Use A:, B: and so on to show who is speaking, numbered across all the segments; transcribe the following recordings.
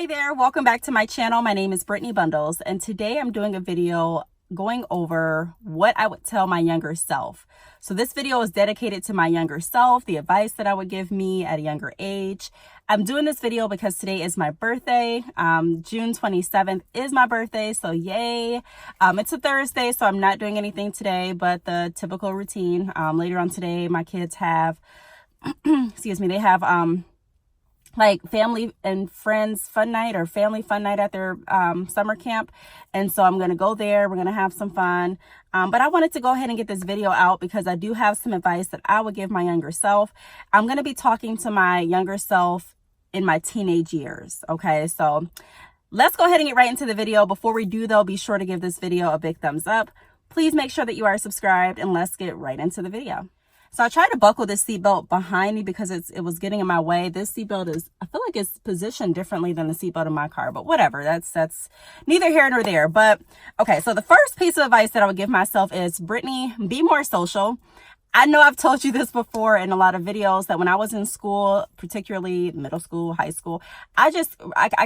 A: Hey there, welcome back to my channel. My name is Brittany Bundles, and today I'm doing a video going over what I would tell my younger self. So this video is dedicated to my younger self, the advice that I would give me at a younger age. I'm doing this video because today is my birthday. June 27th is my birthday, so yay. It's a Thursday, so I'm not doing anything today, but the typical routine. Later on today, my kids have, excuse me, they have like family and friends fun night or family fun night at their summer camp. And so I'm going to go there. We're going to have some fun. But I wanted to go ahead and get this video out because I do have some advice that I would give my younger self. I'm going to be talking to my younger self in my teenage years. Okay, so let's go ahead and get right into the video. Before we do though, be sure to give this video a big thumbs up. Please make sure that you are subscribed, and let's get right into the video. So I tried to buckle this seatbelt behind me because it was getting in my way. This seatbelt I feel like it's positioned differently than the seatbelt in my car, but whatever. That's neither here nor there. But okay, so the first piece of advice that I would give myself is, Brittany, be more social. I know I've told you this before in a lot of videos that when I was in school, particularly middle school, high school, I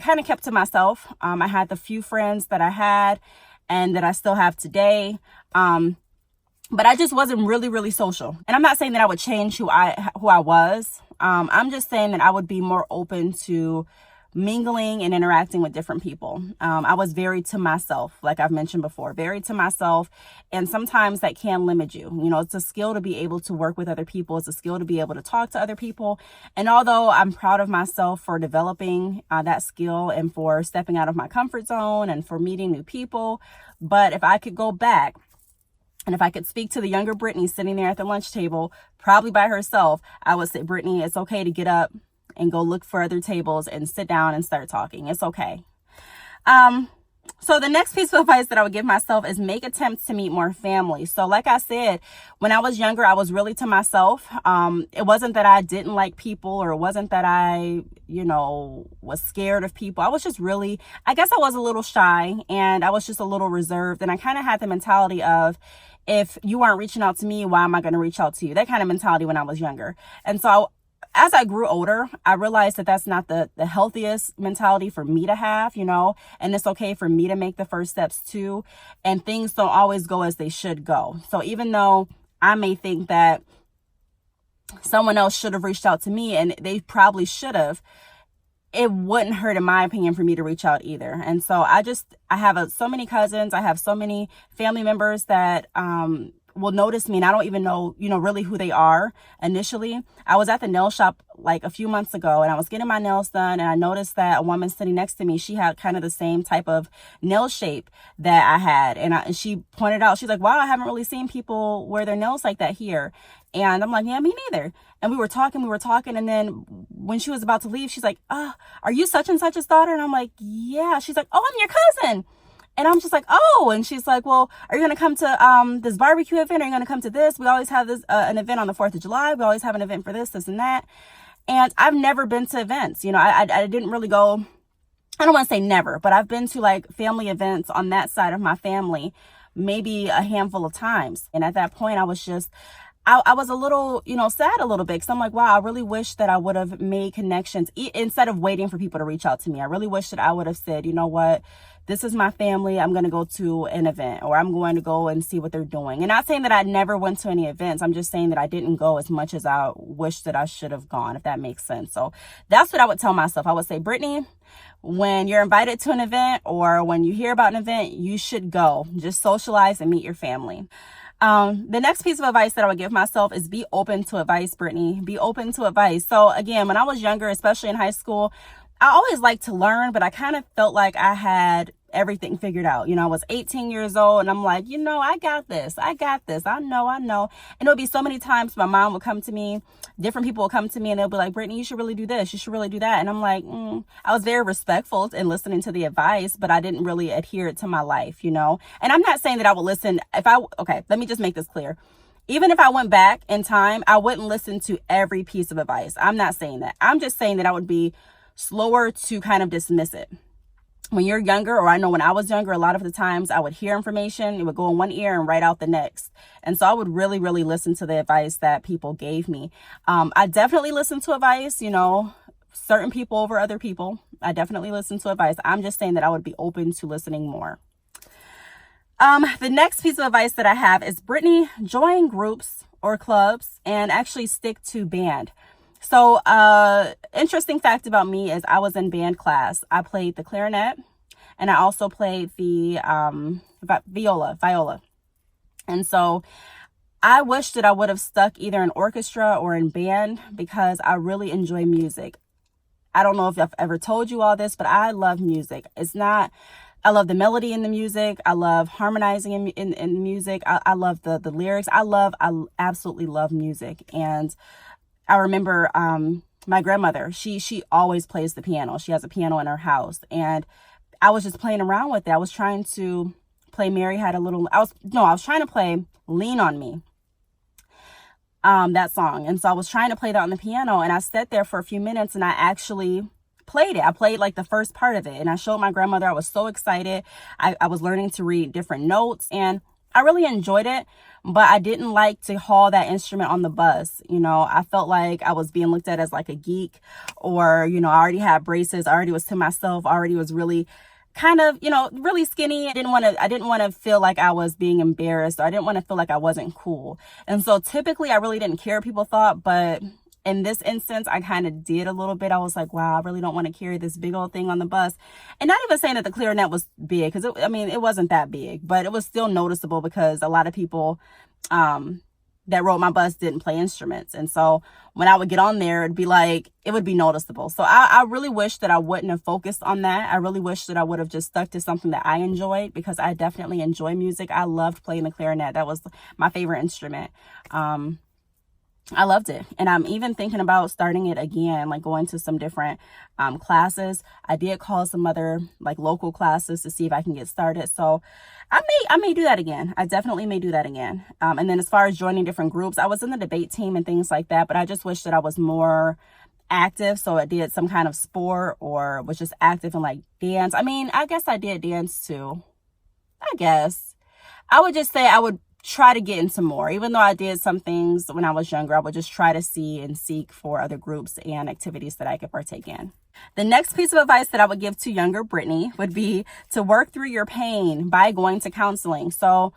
A: kind of kept to myself. I had the few friends that I had and that I still have today. But I just wasn't really social. And I'm not saying that I would change who I was. I'm just saying that I would be more open to mingling and interacting with different people. I was very to myself, like I've mentioned before, very to myself. And sometimes that can limit you. You know, it's a skill to be able to work with other people. It's a skill to be able to talk to other people. And although I'm proud of myself for developing that skill and for stepping out of my comfort zone and for meeting new people, but if I could go back, and if I could speak to the younger Brittany sitting there at the lunch table, probably by herself, I would say, Brittany, it's okay to get up and go look for other tables and sit down and start talking. It's okay. So the next piece of advice that I would give myself is make attempts to meet more family. So like I said, when I was younger, I was really to myself. It wasn't that I didn't like people, or it wasn't that I, was scared of people. I was just really, I guess I was a little shy, and I was just a little reserved. And I kind of had the mentality of, if you aren't reaching out to me, why am I going to reach out to you? That kind of mentality when I was younger. And so as I grew older, I realized that that's not the healthiest mentality for me to have, and it's okay for me to make the first steps too. And things don't always go as they should go. So even though I may think that someone else should have reached out to me, and they probably should have, it wouldn't hurt, in my opinion, for me to reach out either. And so I have so many cousins. I have so many family members that, will notice me, and I don't even know, really who they are initially. I was at the nail shop like a few months ago, and I was getting my nails done, and I noticed that a woman sitting next to me, she had kind of the same type of nail shape that I had. And she pointed out, she's like, wow, I haven't really seen people wear their nails like that here. And I'm like, yeah, me neither. And we were talking. And then when she was about to leave, she's like, are you such and such's daughter? And I'm like, yeah. She's like, oh, I'm your cousin. And I'm just like, oh, and she's like, well, are you going to come to this barbecue event? Are you going to come to this? We always have this an event on the 4th of July. We always have an event for this and that. And I've never been to events. I didn't really go. I don't want to say never, but I've been to like family events on that side of my family maybe a handful of times. And at that point, I was just, I was a little, sad a little bit, because I'm like, wow, I really wish that I would have made connections instead of waiting for people to reach out to me. I really wish that I would have said, you know what? This is my family. I'm going to go to an event, or I'm going to go and see what they're doing. And not saying that I never went to any events. I'm just saying that I didn't go as much as I wish that I should have gone, if that makes sense. So that's what I would tell myself. I would say, Brittany, when you're invited to an event, or when you hear about an event, you should go. Just socialize and meet your family. The next piece of advice that I would give myself is be open to advice, Brittany. Be open to advice. So again, when I was younger, especially in high school, I always liked to learn, but I kind of felt like I had everything figured out. I was 18 years old, and I'm like, I got this. I know. And there'll be so many times my mom would come to me, different people will come to me, and they'll be like, Brittany, you should really do this. You should really do that. And I'm like, I was very respectful in listening to the advice, but I didn't really adhere it to my life, And I'm not saying that I would listen okay, let me just make this clear. Even if I went back in time, I wouldn't listen to every piece of advice. I'm not saying that. I'm just saying that I would be slower to kind of dismiss it. When you're younger, or I know when I was younger, a lot of the times I would hear information, it would go in one ear and right out the next. And so I would really listen to the advice that people gave me. I definitely listened to advice, certain people over other people. I definitely listen to advice. I'm just saying that I would be open to listening more. The next piece of advice that I have is, Brittany, join groups or clubs and actually stick to band. So, interesting fact about me is I was in band class. I played the clarinet and I also played the viola. And so I wish that I would have stuck either in orchestra or in band because I really enjoy music. I don't know if I've ever told you all this, but I love music. I love the melody in the music. I love harmonizing in music. I love the lyrics. I absolutely love music. And I remember my grandmother, she always plays the piano. She has a piano in her house. And I was just playing around with it. I was trying to play I was trying to play Lean on Me. That song. And so I was trying to play that on the piano, and I sat there for a few minutes and I actually played it. I played like the first part of it, and I showed my grandmother. I was so excited. I was learning to read different notes, and I really enjoyed it, but I didn't like to haul that instrument on the bus. I felt like I was being looked at as like a geek, or, I already had braces. I already was to myself. I already was really kind of, really skinny. I didn't want to feel like I was being embarrassed, or I didn't want to feel like I wasn't cool. And so typically I really didn't care what people thought, but in this instance, I kind of did a little bit. I was like, wow, I really don't want to carry this big old thing on the bus. And not even saying that the clarinet was big, because it wasn't that big, but it was still noticeable because a lot of people that rode my bus didn't play instruments. And so when I would get on there, it would be noticeable. So I really wish that I wouldn't have focused on that. I really wish that I would have just stuck to something that I enjoyed, because I definitely enjoy music. I loved playing the clarinet. That was my favorite instrument. I loved it. And I'm even thinking about starting it again, like going to some different classes. I did call some other like local classes to see if I can get started. So I may do that again. I definitely may do that again. And then as far as joining different groups, I was in the debate team and things like that, but I just wish that I was more active. So I did some kind of sport or was just active in like dance. I guess I did dance too. I would just say I would try to get into more. Even though I did some things when I was younger, I would just try to see and seek for other groups and activities that I could partake in. The next piece of advice that I would give to younger Brittany would be to work through your pain by going to counseling. So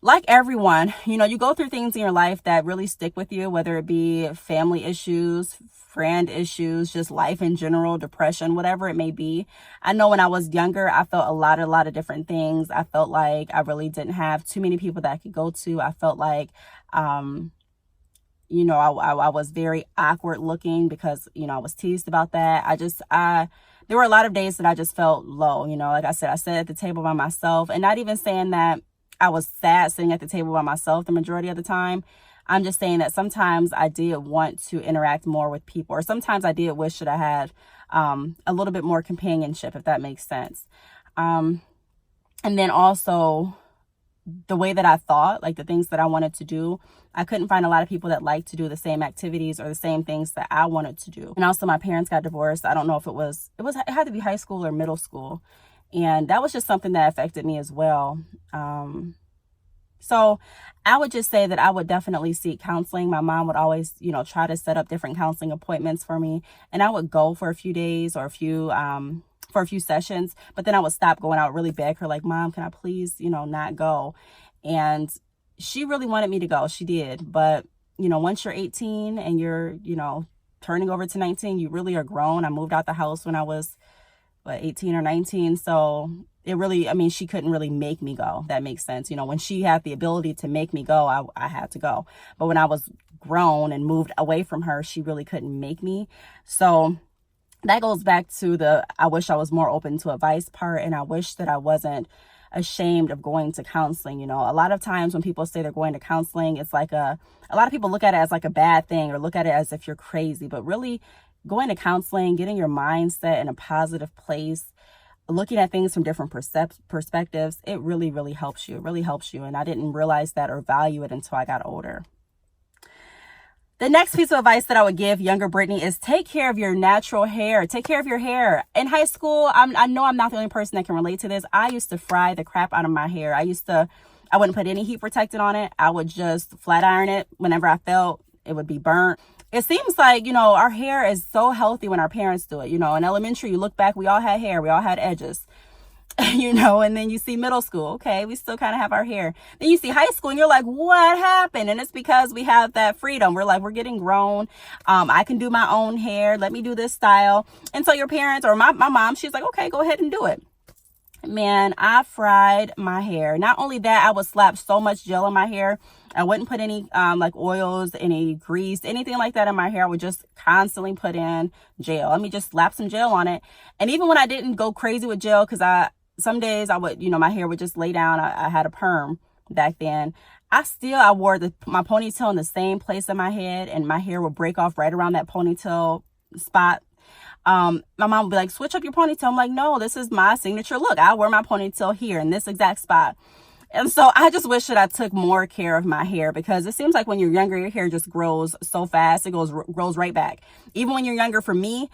A: like everyone, you go through things in your life that really stick with you, whether it be family issues, friend issues, just life in general, depression, whatever it may be. I know when I was younger, I felt a lot of different things. I felt like I really didn't have too many people that I could go to. I felt like, I was very awkward looking because, I was teased about that. There were a lot of days that I just felt low. Like I said, I sat at the table by myself, and not even saying that I was sad sitting at the table by myself the majority of the time. I'm just saying that sometimes I did want to interact more with people, or sometimes I did wish that I had a little bit more companionship, if that makes sense. And then also the way that I thought, like the things that I wanted to do, I couldn't find a lot of people that liked to do the same activities or the same things that I wanted to do. And also my parents got divorced. I don't know if it had to be high school or middle school. And that was just something that affected me as well. So I would just say that I would definitely seek counseling. My mom would always, try to set up different counseling appointments for me. And I would go for a few days or for a few sessions, but then I would stop going. I would really beg her, like, Mom, can I please, not go? And she really wanted me to go. She did. But, once you're 18 and you're, turning over to 19, you really are grown. I moved out the house when I was 18 or 19. So it really, she couldn't really make me go. That makes sense. When she had the ability to make me go, I had to go. But when I was grown and moved away from her, she really couldn't make me. So that goes back to I wish I was more open to advice part. And I wish that I wasn't ashamed of going to counseling. A lot of times when people say they're going to counseling, it's like a lot of people look at it as like a bad thing or look at it as if you're crazy. But really, going to counseling, getting your mindset in a positive place, looking at things from different perspectives, it really, really helps you. It really helps you. And I didn't realize that or value it until I got older. The next piece of advice that I would give younger Brittany is take care of your natural hair. Take care of your hair. In high school, I know I'm not the only person that can relate to this. I used to fry the crap out of my hair. I wouldn't put any heat protectant on it. I would just flat iron it whenever I felt it would be burnt. it seems like, our hair is so healthy when our parents do it. In elementary, you look back, we all had hair, we all had edges. And then you see middle school, okay, we still kind of have our hair. Then you see high school and you're like, what happened? And it's because we have that freedom. We're like, we're getting grown. I can do my own hair. Let me do this style. And so your parents, or my mom, she's like, okay, go ahead and do it. Man, I fried my hair. Not only that, I would slap so much gel in my hair. I wouldn't put any like oils, any grease, anything like that in my hair. I would just constantly put in gel. Let me just slap some gel on it. And even when I didn't go crazy with gel, because some days I would, my hair would just lay down. I had a perm back then. I wore my ponytail in the same place in my head, and my hair would break off right around that ponytail spot. My mom would be like, switch up your ponytail. I'm like, no, this is my signature look. I wear my ponytail here in this exact spot. And so I just wish that I took more care of my hair, because it seems like when you're younger, your hair just grows so fast. It grows right back. Even when you're younger, for me,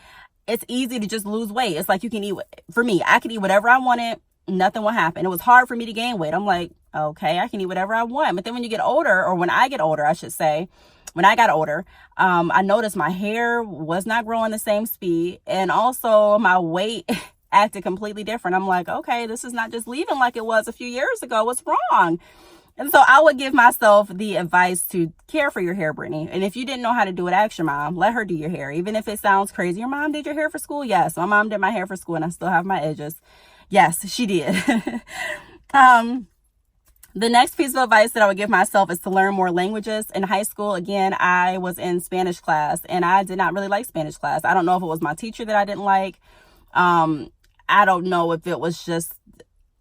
A: it's easy to just lose weight. It's like you can eat, for me, I could eat whatever I wanted. Nothing will happen. It was hard for me to gain weight. I'm like, okay, I can eat whatever I want. But then when you get older, or when I get older, I should say, when I got older, I noticed my hair was not growing the same speed. And also my weight acted completely different. I'm like, okay, this is not just leaving like it was a few years ago. What's wrong? And so I would give myself the advice to care for your hair, Brittany. And if you didn't know how to do it, ask your mom. Let her do your hair. Even if it sounds crazy. Your mom did your hair for school? Yes. My mom did my hair for school, and I still have my edges. Yes, she did. The next piece of advice that I would give myself is to learn more languages. In high school, again, I was in Spanish class, and I did not really like Spanish class. I don't know if it was my teacher that I didn't like. I don't know if it was just,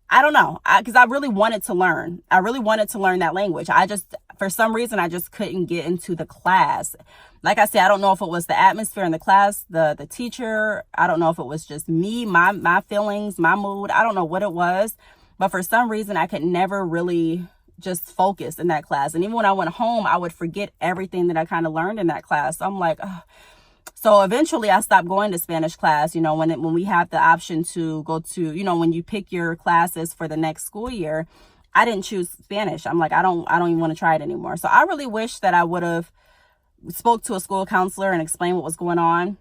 A: I don't know, because I really wanted to learn. I really wanted to learn that language. For some reason, I just couldn't get into the class. Like I said, I don't know if it was the atmosphere in the class, the teacher. I don't know if it was just me, my feelings, my mood. I don't know what it was. But for some reason, I could never really just focus in that class. And even when I went home, I would forget everything that I kind of learned in that class. So I'm like, ugh. So eventually I stopped going to Spanish class, when we have the option to go to, when you pick your classes for the next school year. I didn't choose Spanish. I'm like, I don't even want to try it anymore. So I really wish that I would have spoke to a school counselor and explained what was going on,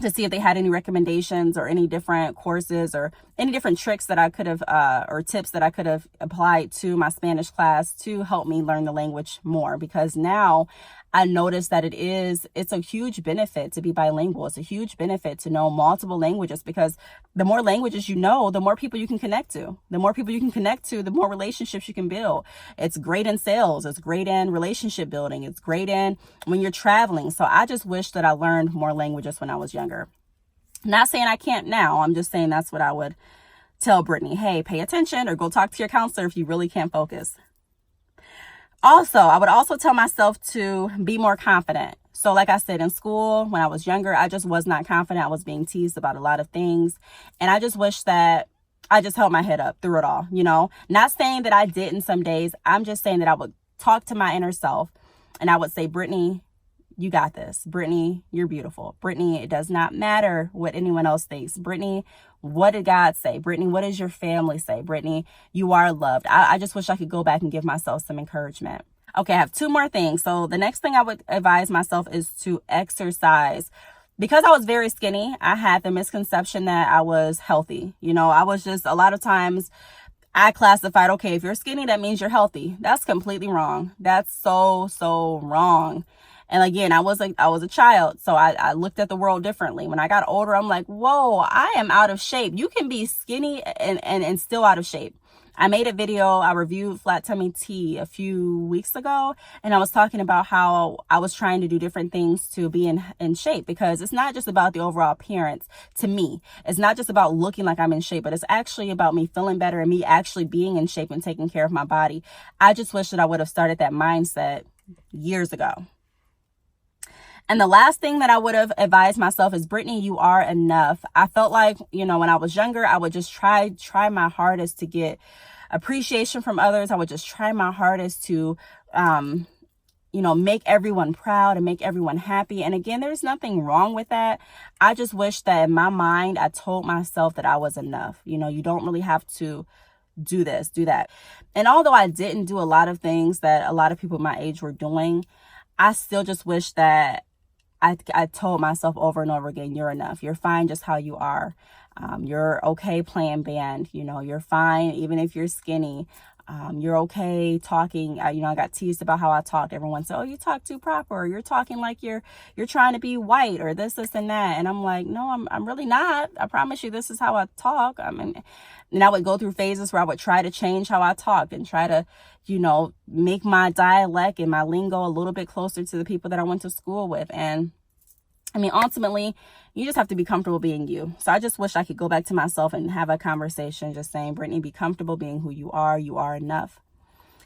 A: to see if they had any recommendations or any different courses or any different tricks that I could have, or tips that I could have applied to my Spanish class to help me learn the language more. Because now I noticed that it's a huge benefit to be bilingual. It's a huge benefit to know multiple languages, because the more languages you know, the more people you can connect to. The more people you can connect to, the more relationships you can build. It's great in sales. It's great in relationship building. It's great in when you're traveling. So I just wish that I learned more languages when I was younger. Not saying I can't now. I'm just saying that's what I would tell Brittany. Hey, pay attention, or go talk to your counselor if you really can't focus. Also, I would also tell myself to be more confident. So like I said, in school, when I was younger, I just was not confident. I was being teased about a lot of things. And I just wish that I just held my head up through it all, Not saying that I didn't some days. I'm just saying that I would talk to my inner self, and I would say, Brittany, you got this. Brittany, you're beautiful. Brittany, it does not matter what anyone else thinks. Brittany, what did God say? Brittany, what does your family say? Brittany, you are loved. I just wish I could go back and give myself some encouragement. Okay, I have two more things. So the next thing I would advise myself is to exercise. Because I was very skinny, I had the misconception that I was healthy. I was just, a lot of times I classified, okay, if you're skinny, that means you're healthy. That's completely wrong. That's so wrong. And again, I was a child, so I looked at the world differently. When I got older, I'm like, whoa, I am out of shape. You can be skinny and still out of shape. I made a video, I reviewed flat tummy tea a few weeks ago, and I was talking about how I was trying to do different things to be in shape, because it's not just about the overall appearance to me. It's not just about looking like I'm in shape, but it's actually about me feeling better and me actually being in shape and taking care of my body. I just wish that I would have started that mindset years ago. And the last thing that I would have advised myself is, Brittany, you are enough. I felt like, when I was younger, I would just try my hardest to get appreciation from others. I would just try my hardest to, make everyone proud and make everyone happy. And again, there's nothing wrong with that. I just wish that in my mind, I told myself that I was enough. You don't really have to do this, do that. And although I didn't do a lot of things that a lot of people my age were doing, I still just wish that I told myself over and over again, you're enough. You're fine just how you are. You're okay playing band. You know, you're fine even if you're skinny. You're okay talking. You know, I got teased about how I talked. Everyone said, "Oh, you talk too proper. Or you're talking like you're trying to be white or this, and that." And I'm like, no, I'm really not. I promise you, this is how I talk. I mean, and I would go through phases where I would try to change how I talk and try to, you know, make my dialect and my lingo a little bit closer to the people that I went to school with. And I mean, ultimately, you just have to be comfortable being you. So I just wish I could go back to myself and have a conversation just saying, Brittany, be comfortable being who you are. You are enough.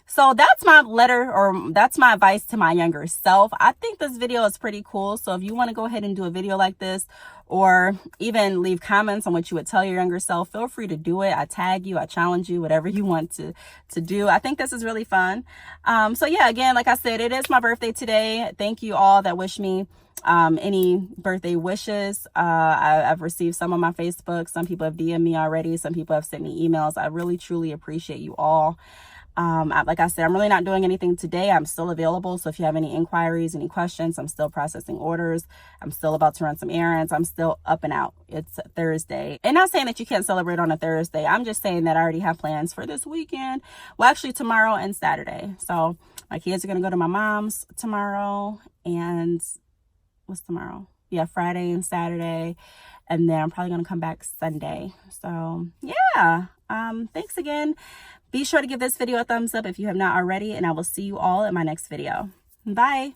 A: So that's my letter, or that's my advice to my younger self. I think this video is pretty cool. So if you want to go ahead and do a video like this, or even leave comments on what you would tell your younger self, feel free to do it. I tag you, I challenge you, whatever you want to do. I think this is really fun. So yeah, again, like I said, it is my birthday today. Thank you all that wish me any birthday wishes. I've received some on my Facebook. Some people have DM'd me already. Some people have sent me emails. I really, truly appreciate you all. Like I said, I'm really not doing anything today. I'm still available. So if you have any inquiries, any questions, I'm still processing orders. I'm still about to run some errands. I'm still up and out. It's Thursday. And not saying that you can't celebrate on a Thursday. I'm just saying that I already have plans for this weekend. Well, actually tomorrow and Saturday. So my kids are going to go to my mom's tomorrow, and what's tomorrow? Yeah, Friday and Saturday. And then I'm probably going to come back Sunday. So yeah, thanks again. Be sure to give this video a thumbs up if you have not already, and I will see you all in my next video. Bye.